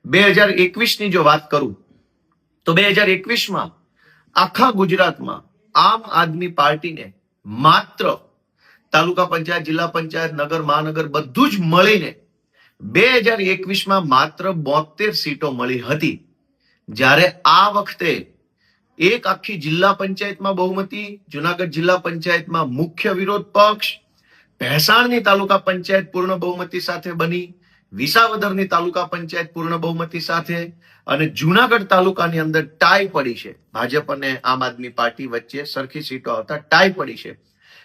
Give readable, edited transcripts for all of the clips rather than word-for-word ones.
2021 ની જો વાત કરું તો 2021માં આખા ગુજરાતમાં આમ આદમી પાર્ટીને માત્ર તાલુકા પંચાયત, જિલ્લા પંચાયત, નગર, મહાનગર બધું જ મળીને 2021માં માત્ર 72 સીટો મળી હતી. જ્યારે આ વખતે એક આખી જિલ્લા પંચાયતમાં બહુમતી, જુનાગઢ જિલ્લા પંચાયતમાં મુખ્ય વિરોધ પક્ષ, ભેસાણની તાલુકા પંચાયત પૂર્ણ બહુમતી સાથે બની, વિસાવદરની તાલુકા પંચાયત પૂર્ણ બહુમતી સાથે, અને જુનાગઢ તાલુકાની અંદર ટાઈ પડી છે. ભાજપ અને આમ આદમી પાર્ટી વચ્ચે સરખી સીટો આવતા ટાઈ પડી છે.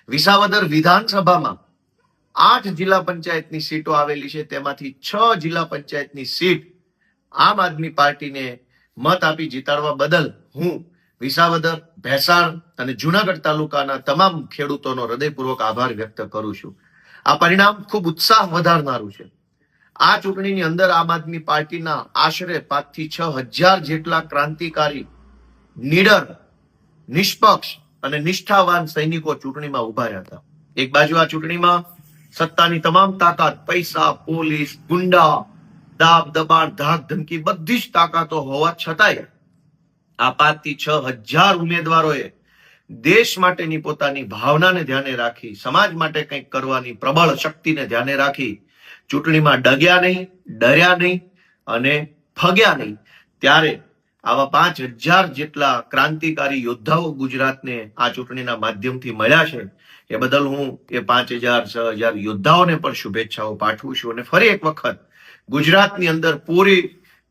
વિસાવદર વિધાનસભામાં 8 જિલ્લા પંચાયતની સીટો આવેલી છે, તેમાંથી 6 જિલ્લા પંચાયતની સીટ આમ આદમી પાર્ટીને મત આપી જીતાડવા બદલ હું વિસાવદર, ભેસાણ અને જુનાગઢ તાલુકાના તમામ ખેડૂતોનો હૃદયપૂર્વક આભાર વ્યક્ત કરું છું. આ પરિણામ ખૂબ ઉત્સાહ વધારનારું છે. આ ચૂંટણીની અંદર આમ આદમી પાર્ટીના આશરે 5 થી 6 હજાર જેટલા ક્રાંતિકારી, નીડર, નિષ્પક્ષ અને નિષ્ઠાવાન સૈનિકો ચૂંટણીમાં ઉભા રહ્યા હતા. એક બાજુ આ ચૂંટણીમાં સત્તાની તમામ તાકાત, પૈસા, પોલીસ, ગુંડા, દાબ દબાણ, ધાક ધમકી બધી જ તાકાતો હોવા છતાંય આ 5 થી 6 હજાર ઉમેદવારોએ દેશ માટેની પોતાની ભાવનાને ધ્યાને રાખી, સમાજ માટે કંઈક કરવાની પ્રબળ શક્તિને ધ્યાને રાખી ચૂંટણીમાં ડગ્યા નહીં, ડર્યા નહીં અને ફગ્યા નહીં. ત્યારે આવા 5000 જેટલા ક્રાંતિકારી યોદ્ધાઓ ગુજરાતને આ ચૂંટણીના માધ્યમથી મળ્યા છે. એ બદલ હું એ 5000, 6000 યોદ્ધાઓને પણ શુભેચ્છાઓ પાઠવું છું. અને ફરી એક વખત ગુજરાતની અંદર પૂરી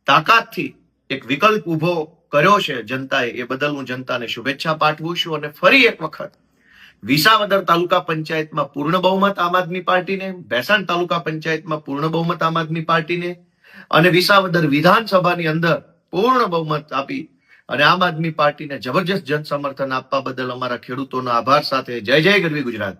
તાકાતથી એક વિકલ્પ ઉભો કર્યો છે જનતાએ, એ બદલ હું જનતાને શુભેચ્છા પાઠવું છું. અને ફરી એક વખત વિસાવદર તાલુકા પંચાયતમાં પૂર્ણ બહુમત આમ આદમી પાર્ટીને, ભેસાણ તાલુકા પંચાયતમાં પૂર્ણ બહુમત આમ આદમી પાર્ટીને અને વિસાવદર વિધાનસભાની અંદર પૂર્ણ બહુમત આપી અને આમ આદમી પાર્ટીને જબરજસ્ત જન સમર્થન આપવા બદલ અમારા ખેડૂતોનો આભાર સાથે જય જય ગરવી ગુજરાત.